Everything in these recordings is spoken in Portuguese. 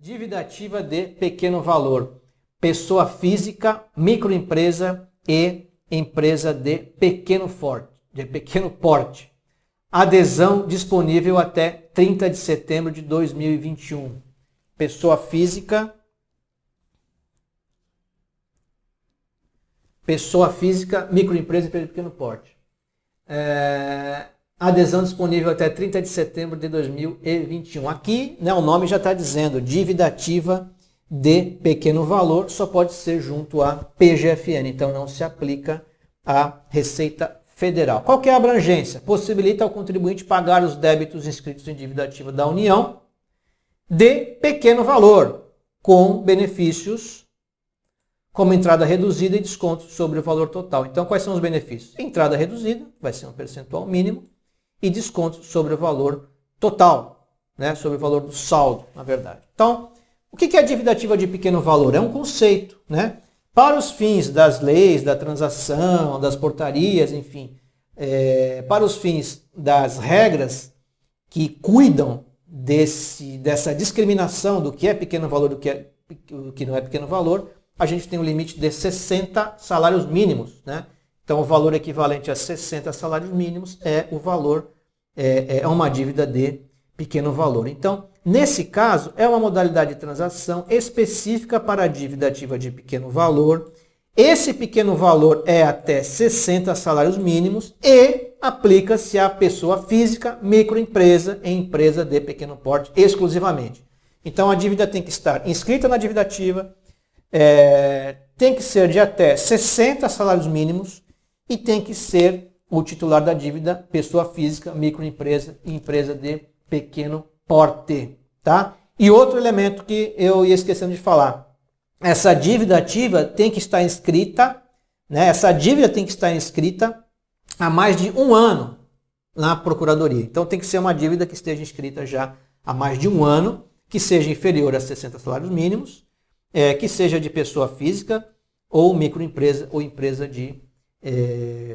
Dívida ativa de pequeno valor. Pessoa física, microempresa e empresa de pequeno porte. Adesão disponível até 30 de setembro de 2021. Pessoa física, microempresa e empresa de pequeno porte. Adesão disponível até 30 de setembro de 2021. Aqui, né, o nome já está dizendo, dívida ativa de pequeno valor, só pode ser junto à PGFN, então não se aplica à Receita Federal. Qual que é a abrangência? Possibilita ao contribuinte pagar os débitos inscritos em dívida ativa da União de pequeno valor, com benefícios como entrada reduzida e desconto sobre o valor total. Então, quais são os benefícios? Entrada reduzida, vai ser um percentual mínimo, e desconto sobre o valor total, né? Sobre o valor do saldo, na verdade. Então, o que é a dívida ativa de pequeno valor? É um conceito, né? Para os fins das leis, da transação, das portarias, enfim, para os fins das regras que cuidam dessa discriminação do que é pequeno valor do que não é pequeno valor, a gente tem um limite de 60 salários mínimos, né? Então, o valor equivalente a 60 salários mínimos é o valor, é uma dívida de pequeno valor. Então, nesse caso, é uma modalidade de transação específica para a dívida ativa de pequeno valor. Esse pequeno valor é até 60 salários mínimos e aplica-se à pessoa física, microempresa e empresa de pequeno porte exclusivamente. Então, a dívida tem que estar inscrita na dívida ativa, tem que ser de até 60 salários mínimos e tem que ser o titular da dívida, pessoa física, microempresa e empresa de pequeno porte. Tá? E outro elemento que eu ia esquecendo de falar, essa dívida ativa tem que estar inscrita, né? Essa dívida tem que estar inscrita há mais de um ano na Procuradoria. Então tem que ser uma dívida que esteja inscrita já há mais de um ano, que seja inferior a 60 salários mínimos, que seja de pessoa física ou microempresa ou empresa de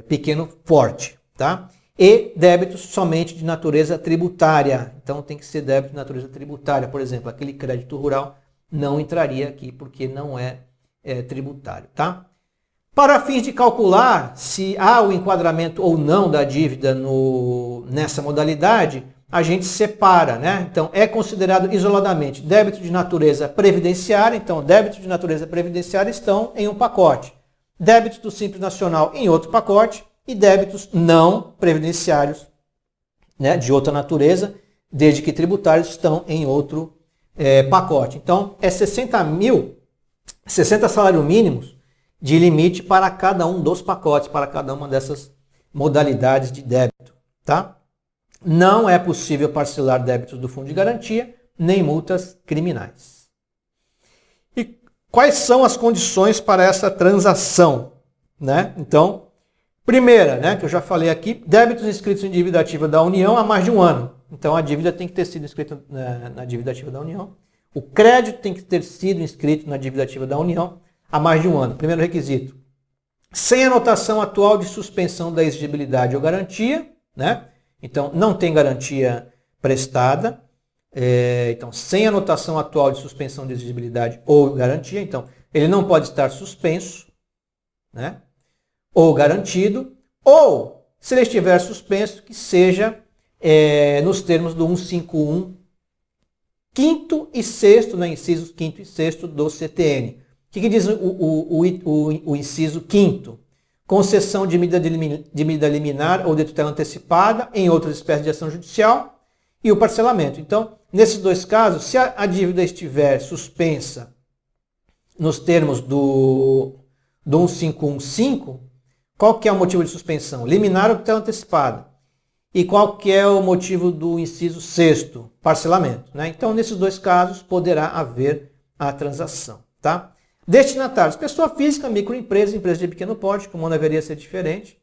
pequeno porte, tá? E débitos somente de natureza tributária. Então tem que ser débito de natureza tributária. Por exemplo, aquele crédito rural não entraria aqui porque não é tributário, tá? Para fins de calcular se há o enquadramento ou não da dívida nessa modalidade, a gente separa, né? Então é considerado isoladamente débito de natureza previdenciária. Então débitos de natureza previdenciária estão em um pacote. Débitos do Simples Nacional em outro pacote e débitos não previdenciários, né, de outra natureza, desde que tributários, estão em outro pacote. Então, 60 salários mínimos de limite para cada um dos pacotes, para cada uma dessas modalidades de débito. Tá? Não é possível parcelar débitos do Fundo de Garantia, nem multas criminais. E quais são as condições para essa transação? Né? Então, primeira, né, que eu já falei aqui, débitos inscritos em dívida ativa da União há mais de um ano. Então a dívida tem que ter sido inscrita na dívida ativa da União. O crédito tem que ter sido inscrito na dívida ativa da União há mais de um ano. Primeiro requisito. Sem anotação atual de suspensão da exigibilidade ou garantia, né? Então não tem garantia prestada. Então sem anotação atual de suspensão de exigibilidade ou garantia. Então ele não pode estar suspenso, né? Ou garantido, ou, se ele estiver suspenso, que seja nos termos do 151, quinto e sexto, né, incisos quinto e sexto do CTN. O que diz o inciso quinto? Concessão de medida liminar ou de tutela antecipada em outras espécies de ação judicial e o parcelamento. Então, nesses dois casos, se a dívida estiver suspensa nos termos do 1515, qual que é o motivo de suspensão? Liminar ou tutela antecipada. E qual que é o motivo do inciso 6º? Parcelamento. Né? Então, nesses dois casos, poderá haver a transação. Tá? Destinatários. Pessoa física, microempresa, empresa de pequeno porte, como não deveria ser diferente.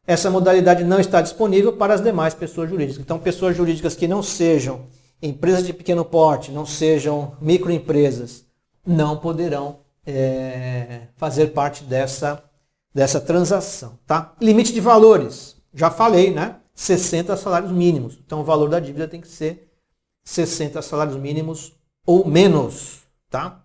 Essa modalidade não está disponível para as demais pessoas jurídicas. Então, pessoas jurídicas que não sejam empresas de pequeno porte, não sejam microempresas, não poderão fazer parte dessa transação, tá? Limite de valores, já falei, né? 60 salários mínimos. Então o valor da dívida tem que ser 60 salários mínimos ou menos. Tá?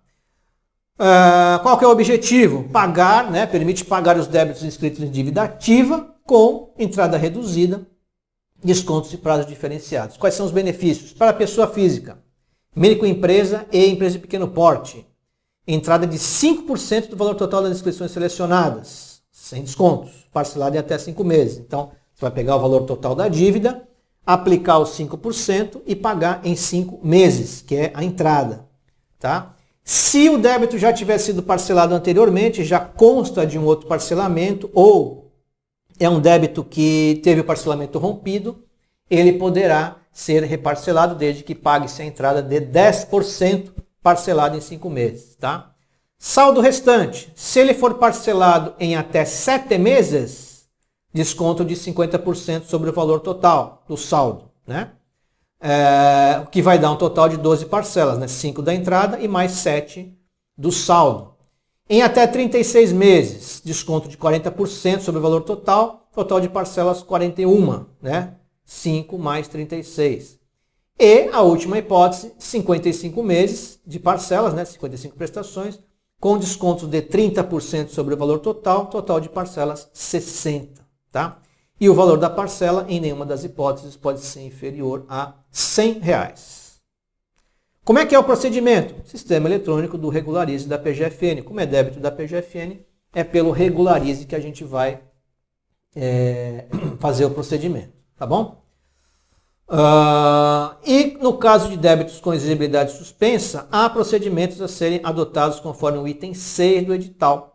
Qual que é o objetivo? Pagar, né, permite pagar os débitos inscritos em dívida ativa com entrada reduzida, descontos e prazos diferenciados. Quais são os benefícios? Para a pessoa física, microempresa e empresa de pequeno porte, entrada de 5% do valor total das inscrições selecionadas, sem descontos, parcelado em até 5 meses. Então, você vai pegar o valor total da dívida, aplicar os 5% e pagar em 5 meses, que é a entrada. Tá? Se o débito já tiver sido parcelado anteriormente, já consta de um outro parcelamento, ou é um débito que teve o parcelamento rompido, ele poderá ser reparcelado desde que pague-se a entrada de 10% parcelado em 5 meses. Tá? Saldo restante, se ele for parcelado em até 7 meses, desconto de 50% sobre o valor total do saldo. Né? O que vai dar um total de 12 parcelas, né? 5 da entrada e mais 7 do saldo. Em até 36 meses, desconto de 40% sobre o valor total de parcelas 41, né? 5 mais 36. E a última hipótese, 55 meses de parcelas, né? 55 prestações, com descontos de 30% sobre o valor total de parcelas 60, tá? E o valor da parcela, em nenhuma das hipóteses, pode ser inferior a R$100. Como é que é o procedimento? Sistema eletrônico do Regularize da PGFN. Como é débito da PGFN, é pelo Regularize que a gente vai fazer o procedimento, tá bom? E no caso de débitos com exigibilidade suspensa, há procedimentos a serem adotados conforme o item 6 do edital,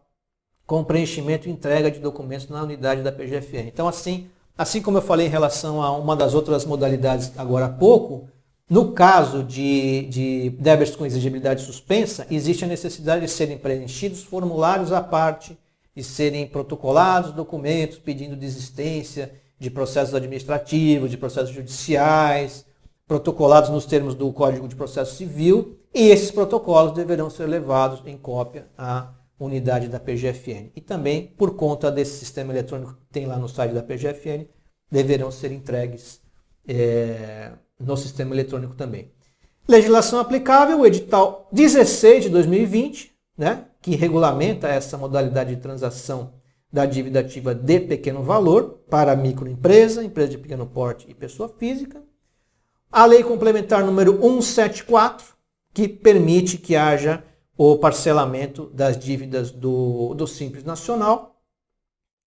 com preenchimento e entrega de documentos na unidade da PGFN. Então, assim como eu falei em relação a uma das outras modalidades agora há pouco, no caso de débitos com exigibilidade suspensa, existe a necessidade de serem preenchidos formulários à parte, de serem protocolados documentos pedindo desistência de processos administrativos, de processos judiciais, protocolados nos termos do Código de Processo Civil, e esses protocolos deverão ser levados em cópia à unidade da PGFN. E também, por conta desse sistema eletrônico que tem lá no site da PGFN, deverão ser entregues no sistema eletrônico também. Legislação aplicável, o edital 16 de 2020, né, que regulamenta essa modalidade de transação da dívida ativa de pequeno valor para microempresa, empresa de pequeno porte e pessoa física. A lei complementar número 174, que permite que haja o parcelamento das dívidas do Simples Nacional.